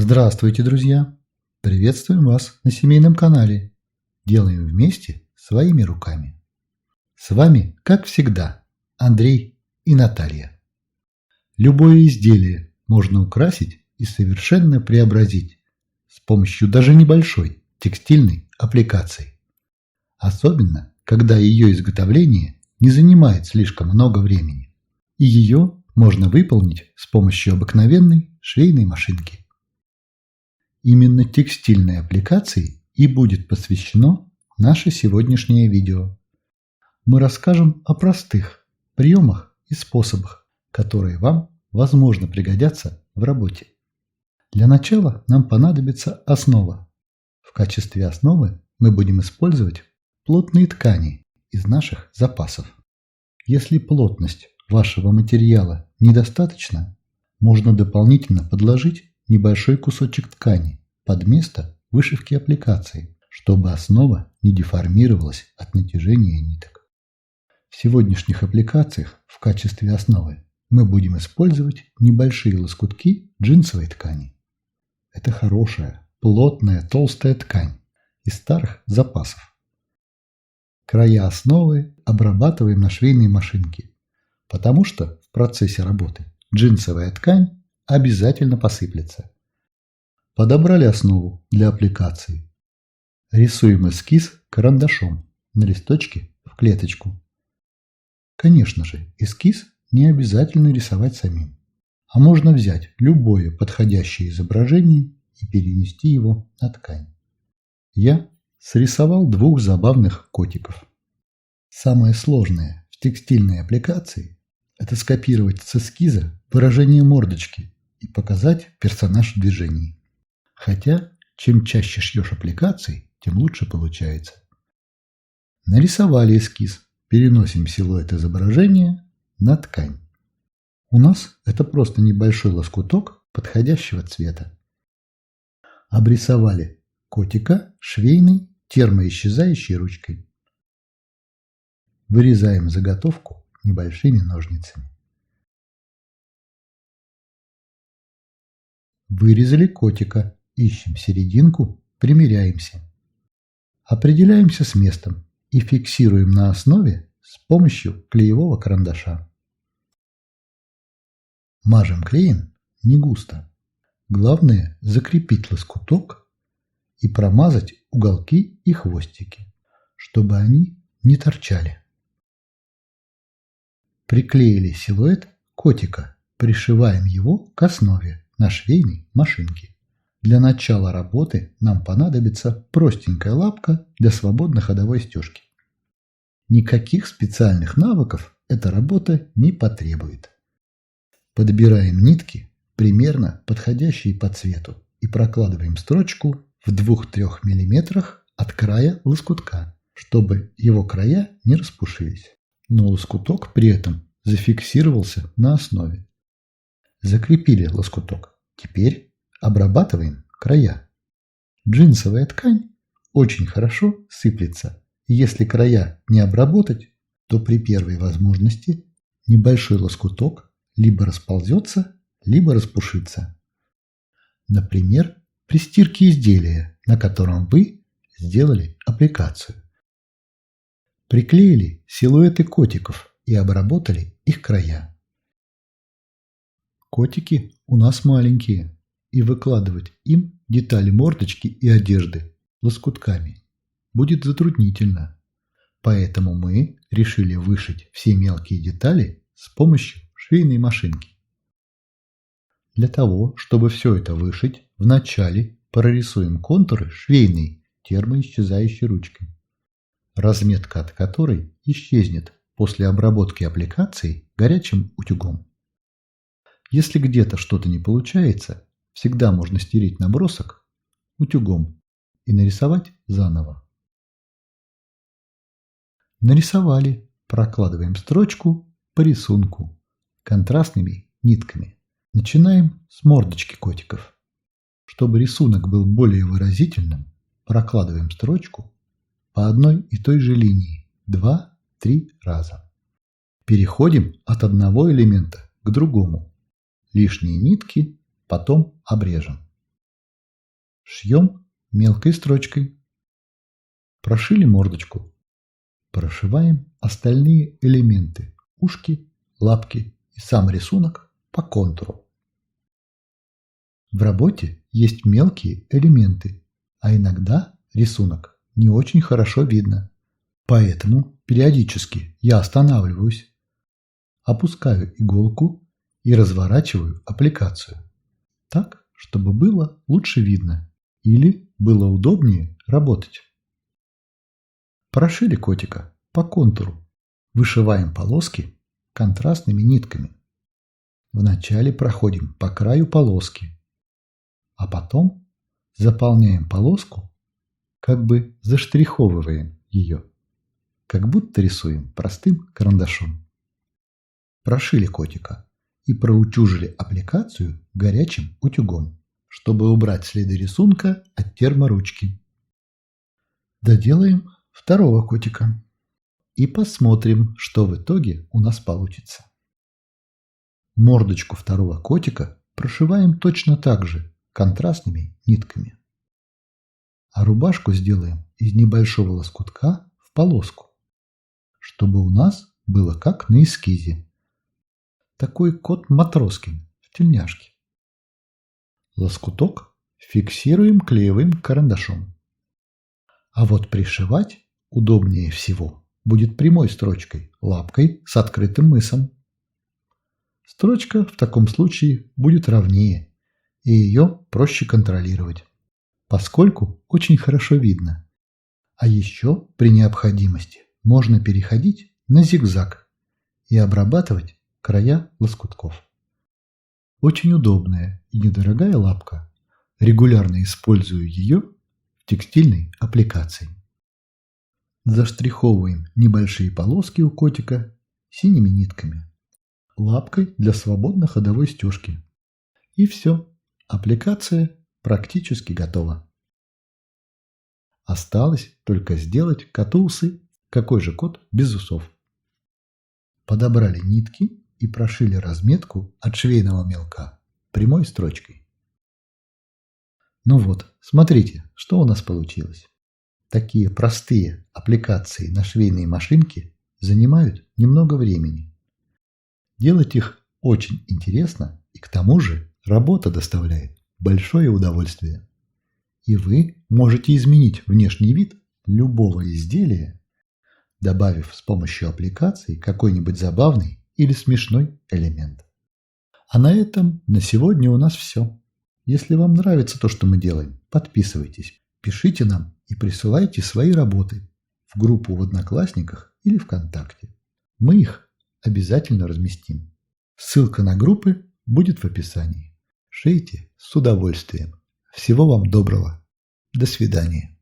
Здравствуйте, друзья! Приветствуем вас на семейном канале. Делаем вместе своими руками. С вами, как всегда, Андрей и Наталья. Любое изделие можно украсить и совершенно преобразить с помощью даже небольшой текстильной аппликации. Особенно, когда ее изготовление не занимает слишком много времени. И ее можно выполнить с помощью обыкновенной швейной машинки. Именно текстильной аппликации и будет посвящено наше сегодняшнее видео. Мы расскажем о простых приемах и способах, которые вам, возможно, пригодятся в работе. Для начала нам понадобится основа. В качестве основы мы будем использовать плотные ткани из наших запасов. Если плотность вашего материала недостаточна, можно дополнительно подложить небольшой кусочек ткани под место вышивки аппликации, чтобы основа не деформировалась от натяжения ниток. В сегодняшних аппликациях в качестве основы мы будем использовать небольшие лоскутки джинсовой ткани. Это хорошая, плотная, толстая ткань из старых запасов. Края основы обрабатываем на швейной машинке, потому что в процессе работы джинсовая ткань обязательно посыплется. Подобрали основу для аппликации. Рисуем эскиз карандашом на листочке в клеточку. Конечно же, эскиз не обязательно рисовать самим, а можно взять любое подходящее изображение и перенести его на ткань. Я срисовал двух забавных котиков. Самое сложное в текстильной аппликации – это скопировать с эскиза выражение мордочки и показать персонаж в движении. Хотя, чем чаще шьешь аппликации, тем лучше получается. Нарисовали эскиз, переносим силуэт изображения на ткань. У нас это просто небольшой лоскуток подходящего цвета. Обрисовали котика швейной термоисчезающей ручкой. Вырезаем заготовку небольшими ножницами. Вырезали котика, ищем серединку, примеряемся. Определяемся с местом и фиксируем на основе с помощью клеевого карандаша. Мажем клеем не густо. Главное закрепить лоскуток и промазать уголки и хвостики, чтобы они не торчали. Приклеили силуэт котика, пришиваем его к основе на швейной машинке. Для начала работы нам понадобится простенькая лапка для свободной ходовой стежки. Никаких специальных навыков эта работа не потребует. Подбираем нитки, примерно подходящие по цвету, и прокладываем строчку в 2-3 мм от края лоскутка, чтобы его края не распушились, но лоскуток при этом зафиксировался на основе. Закрепили лоскуток. Теперь обрабатываем края. Джинсовая ткань очень хорошо сыплется, и если края не обработать, то при первой возможности небольшой лоскуток либо расползется, либо распушится. Например, при стирке изделия, на котором вы сделали аппликацию. Приклеили силуэты котиков и обработали их края. Котики у нас маленькие, и выкладывать им детали мордочки и одежды лоскутками будет затруднительно. Поэтому мы решили вышить все мелкие детали с помощью швейной машинки. Для того, чтобы все это вышить, вначале прорисуем контуры швейной термоисчезающей ручкой, разметка от которой исчезнет после обработки аппликации горячим утюгом. Если где-то что-то не получается, всегда можно стереть набросок утюгом и нарисовать заново. Нарисовали, прокладываем строчку по рисунку контрастными нитками. Начинаем с мордочки котиков. Чтобы рисунок был более выразительным, прокладываем строчку по одной и той же линии 2-3 раза. Переходим от одного элемента к другому. Лишние нитки потом обрежем. Шьем мелкой строчкой. Прошили мордочку. Прошиваем остальные элементы – ушки, лапки и сам рисунок по контуру. В работе есть мелкие элементы, а иногда рисунок не очень хорошо видно. Поэтому периодически я останавливаюсь, опускаю иголку и разворачиваю аппликацию так, чтобы было лучше видно или было удобнее работать. Прошили котика по контуру, вышиваем полоски контрастными нитками. Вначале проходим по краю полоски, а потом заполняем полоску, как бы заштриховываем ее, как будто рисуем простым карандашом. Прошили котика и проутюжили аппликацию горячим утюгом, чтобы убрать следы рисунка от терморучки. Доделаем второго котика и посмотрим, что в итоге у нас получится. Мордочку второго котика прошиваем точно так же контрастными нитками. А рубашку сделаем из небольшого лоскутка в полоску, чтобы у нас было как на эскизе. Такой кот Матроскин в тельняшке. Лоскуток фиксируем клеевым карандашом. А вот пришивать удобнее всего будет прямой строчкой, лапкой с открытым мысом. Строчка в таком случае будет ровнее, и ее проще контролировать, поскольку очень хорошо видно. А еще при необходимости можно переходить на зигзаг и обрабатывать края лоскутков. Очень удобная и недорогая лапка. Регулярно использую ее в текстильной аппликации. Заштриховываем небольшие полоски у котика синими нитками, лапкой для свободной ходовой стежки. И все, аппликация практически готова. Осталось только сделать коту усы. Какой же кот без усов? Подобрали нитки и прошили разметку от швейного мелка прямой строчкой. Ну вот, смотрите, что у нас получилось. Такие простые аппликации на швейные машинки занимают немного времени. Делать их очень интересно и к тому же работа доставляет большое удовольствие. И вы можете изменить внешний вид любого изделия, добавив с помощью аппликации какой-нибудь забавный или смешной элемент. А на этом на сегодня у нас все. Если вам нравится то, что мы делаем, подписывайтесь, пишите нам и присылайте свои работы в группу в Одноклассниках или ВКонтакте. Мы их обязательно разместим. Ссылка на группы будет в описании. Шейте с удовольствием. Всего вам доброго. До свидания.